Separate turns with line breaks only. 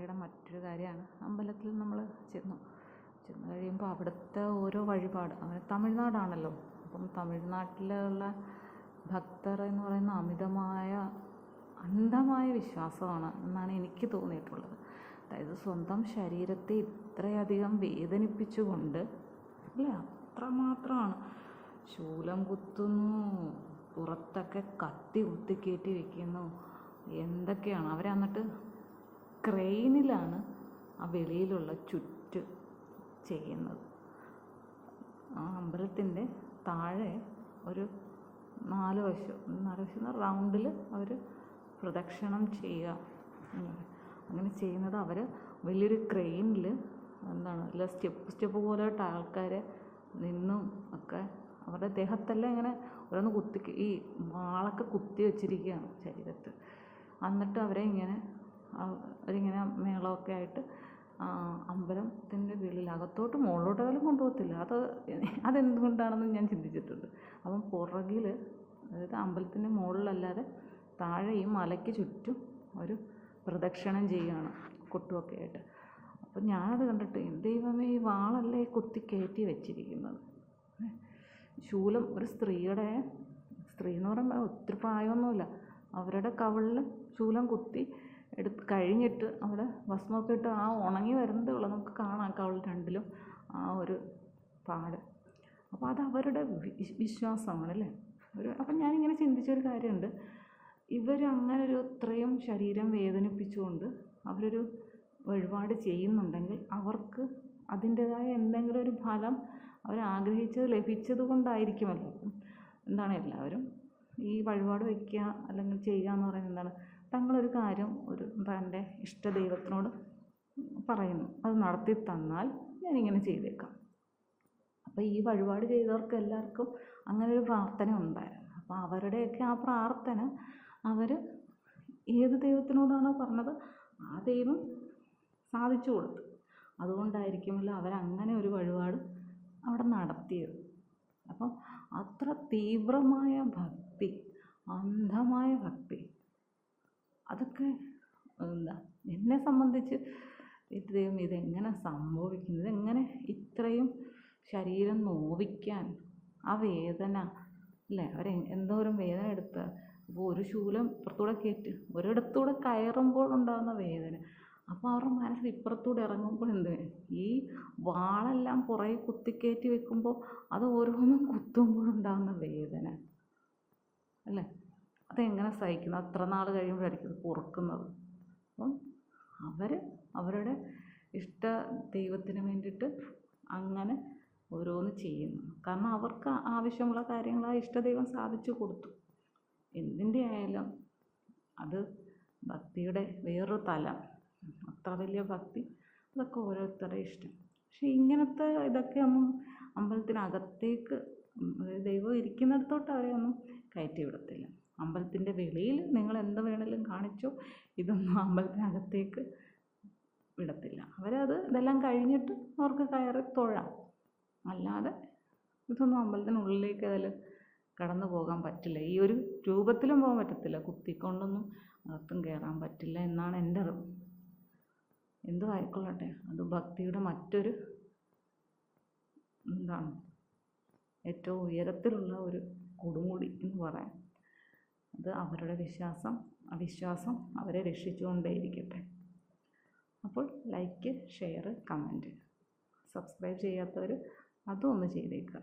ഭക്തിയുടെ മറ്റൊരു കാര്യമാണ്, അമ്പലത്തിൽ നമ്മൾ ചെന്നു കഴിയുമ്പോൾ അവിടുത്തെ ഓരോ വഴിപാട്, തമിഴ്നാടാണല്ലോ, അപ്പം തമിഴ്നാട്ടിലുള്ള ഭക്തർ എന്ന് പറയുന്ന അന്ധമായ വിശ്വാസമാണ് എന്നാണ് എനിക്ക് തോന്നിയിട്ടുള്ളത്. അതായത് സ്വന്തം ശരീരത്തെ ഇത്രയധികം വേദനിപ്പിച്ചുകൊണ്ട്, അല്ലേ, അത്രമാത്രമാണ്. ശൂലം കുത്തുന്നു, പുറത്തൊക്കെ കത്തി കുത്തിക്കയറ്റി വെക്കുന്നു, എന്തൊക്കെയാണ്. അവരെന്നിട്ട് ക്രെയിനിലാണ് ആ വെളിയിലുള്ള ചുറ്റ് ചെയ്യുന്നത്. ആ അമ്പലത്തിൻ്റെ താഴെ ഒരു 4 വശം റൗണ്ടിൽ അവർ പ്രദക്ഷിണം ചെയ്യുക. അങ്ങനെ ചെയ്യുന്നത് അവർ വലിയൊരു ക്രെയിനിൽ അല്ല സ്റ്റെപ്പ് പോലെയിട്ട് ആൾക്കാരെ നിന്നും ഒക്കെ അവരുടെ ദേഹത്തെല്ലാം ഇങ്ങനെ ഓരോന്ന് ഈ വാളൊക്കെ കുത്തി വെച്ചിരിക്കുകയാണ് ശരീരത്ത്. എന്നിട്ട് അവരിങ്ങനെ മേളമൊക്കെ ആയിട്ട് അമ്പലത്തിൻ്റെ വെളിയിൽ അകത്തോട്ട് മുകളിലോട്ടെങ്കിലും കൊണ്ടുപോകത്തില്ല. അതെന്തുകൊണ്ടാണെന്ന് ഞാൻ ചിന്തിച്ചിട്ടുണ്ട്. അപ്പം പുറകിൽ, അതായത് അമ്പലത്തിൻ്റെ മുകളിലല്ലാതെ താഴെ ഈ മലയ്ക്ക് ചുറ്റും ഒരു പ്രദക്ഷിണം ചെയ്യുകയാണ് കൊട്ടുമൊക്കെ ആയിട്ട്. അപ്പം ഞാനത് കണ്ടിട്ട്, ദൈവമേ, ഈ വാളല്ലേ കുത്തി കയറ്റി വെച്ചിരിക്കുന്നത്. ശൂലം ഒരു സ്ത്രീ എന്ന് പറയുമ്പോൾ ഒത്തിരി പ്രായമൊന്നുമില്ല, അവരുടെ കവിളിൽ ശൂലം കുത്തി കഴിഞ്ഞിട്ട് അവിടെ ഭസ്മമൊക്കെ ഇട്ട് ഉണങ്ങി വരുന്നതേ ഉള്ളൂ. നമുക്ക് കാണാം കവിൾ രണ്ടിലും ആ ഒരു പാട്. അപ്പോൾ അത് അവരുടെ വിശ്വാസമാണല്ലേ. അപ്പം ഞാനിങ്ങനെ ചിന്തിച്ചൊരു കാര്യമുണ്ട്, ഇവരങ്ങനെ ഇത്രയും ശരീരം വേദനിപ്പിച്ചുകൊണ്ട് അവരൊരു വഴിപാട് ചെയ്യുന്നുണ്ടെങ്കിൽ അവർക്ക് അതിൻ്റേതായ എന്തെങ്കിലും ഒരു ഫലം അവരാഗ്രഹിച്ചത് ലഭിച്ചത് കൊണ്ടായിരിക്കുമല്ലോ. എന്താണ് എല്ലാവരും ഈ വഴിപാട് വയ്ക്കുക അല്ലെങ്കിൽ ചെയ്യുക എന്ന് പറയുന്നത് എന്താണ്, തങ്ങളൊരു കാര്യം തൻ്റെ ഇഷ്ടദൈവത്തിനോട് പറയുന്നു, അത് നടത്തി തന്നാൽ ഞാനിങ്ങനെ ചെയ്തേക്കാം. അപ്പോൾ ഈ വഴിപാട് ചെയ്തവർക്ക് എല്ലാവർക്കും അങ്ങനെ ഒരു പ്രാർത്ഥന ഉണ്ടായിരുന്നു. അപ്പോൾ അവരുടെയൊക്കെ ആ പ്രാർത്ഥന അവർ ഏത് ദൈവത്തിനോടാണോ പറഞ്ഞത് ആ ദൈവം സാധിച്ചു കൊടുത്തു. അതുകൊണ്ടായിരിക്കുമല്ലോ അവരങ്ങനെ ഒരു വഴിപാട് അവിടെ നടത്തിയത്. അപ്പം അത്ര തീവ്രമായ ഭക്തി, അന്ധമായ ഭക്തി, അതൊക്കെ എന്നെ സംബന്ധിച്ച് ഇതെങ്ങനെ സംഭവിക്കുന്നത്, ഇതെങ്ങനെ ഇത്രയും ശരീരം നോവിക്കാൻ, ആ വേദന, അല്ലേ, എന്തോരം വേദന എടുത്ത്. അപ്പോൾ ഒരു ശൂലം ഇപ്പുറത്തൂടെ ഒരിടത്തൂടെ കയറുമ്പോൾ ഉണ്ടാകുന്ന വേദന, അപ്പോൾ അവരുടെ മനസ്സിൽ ഇപ്പുറത്തൂടെ ഇറങ്ങുമ്പോൾ ഈ വാളെല്ലാം പുറകെ കുത്തിക്കയറ്റി വെക്കുമ്പോൾ അത് ഓരോന്നും കുത്തുമ്പോഴുണ്ടാകുന്ന വേദന, അല്ലേ, അതെങ്ങനെ സഹിക്കുന്നത്? അത്ര നാൾ കഴിയുമ്പോഴായിരിക്കും അത് പൊറുക്കുന്നത്. അപ്പം അവരുടെ ഇഷ്ട ദൈവത്തിന് വേണ്ടിയിട്ട് അങ്ങനെ ഓരോന്ന് ചെയ്യുന്നു. കാരണം അവർക്ക് ആവശ്യമുള്ള കാര്യങ്ങൾ ആ ഇഷ്ടദൈവം സാധിച്ചു കൊടുത്തു. എന്തിൻ്റെ ആയാലും അത് ഭക്തിയുടെ വേറൊരു തലം. അത്ര വലിയ ഭക്തി, അതൊക്കെ ഓരോരുത്തരുടെ ഇഷ്ടം. പക്ഷെ ഇങ്ങനത്തെ ഇതൊക്കെ ഒന്നും അമ്പലത്തിനകത്തേക്ക്, ദൈവം ഇരിക്കുന്നിടത്തോട്ട് അവരെ ഒന്നും കയറ്റി വിടത്തില്ല. അമ്പലത്തിൻ്റെ വെളിയിൽ നിങ്ങൾ എന്ത് വേണമെങ്കിലും കാണിച്ചോ, ഇതൊന്നും അമ്പലത്തിനകത്തേക്ക് വിടത്തില്ല. ഇതെല്ലാം കഴിഞ്ഞിട്ട് അവർക്ക് കയറി തൊഴാം, അല്ലാതെ ഇതൊന്നും അമ്പലത്തിനുള്ളിലേക്ക് കടന്നു പോകാൻ പറ്റില്ല. ഈ ഒരു രൂപത്തിലും പോകാൻ പറ്റത്തില്ല, കുത്തിക്കൊണ്ടൊന്നും അകത്തും കയറാൻ പറ്റില്ല എന്നാണ് എൻ്റെ അറിവ്. എന്തും ആയിക്കൊള്ളട്ടെ, അത് ഭക്തിയുടെ മറ്റൊരു ഏറ്റവും ഉയരത്തിലുള്ള ഒരു കൊടുമുടി എന്ന് പറയാം. അത് അവരുടെ അവിശ്വാസം അവരെ രക്ഷിച്ചുകൊണ്ടേയിരിക്കട്ടെ. അപ്പോൾ ലൈക്ക്, ഷെയർ, കമൻറ്റ്, സബ്സ്ക്രൈബ് ചെയ്യാത്തവർ അതും ഒന്ന് ചെയ്തേക്കുക.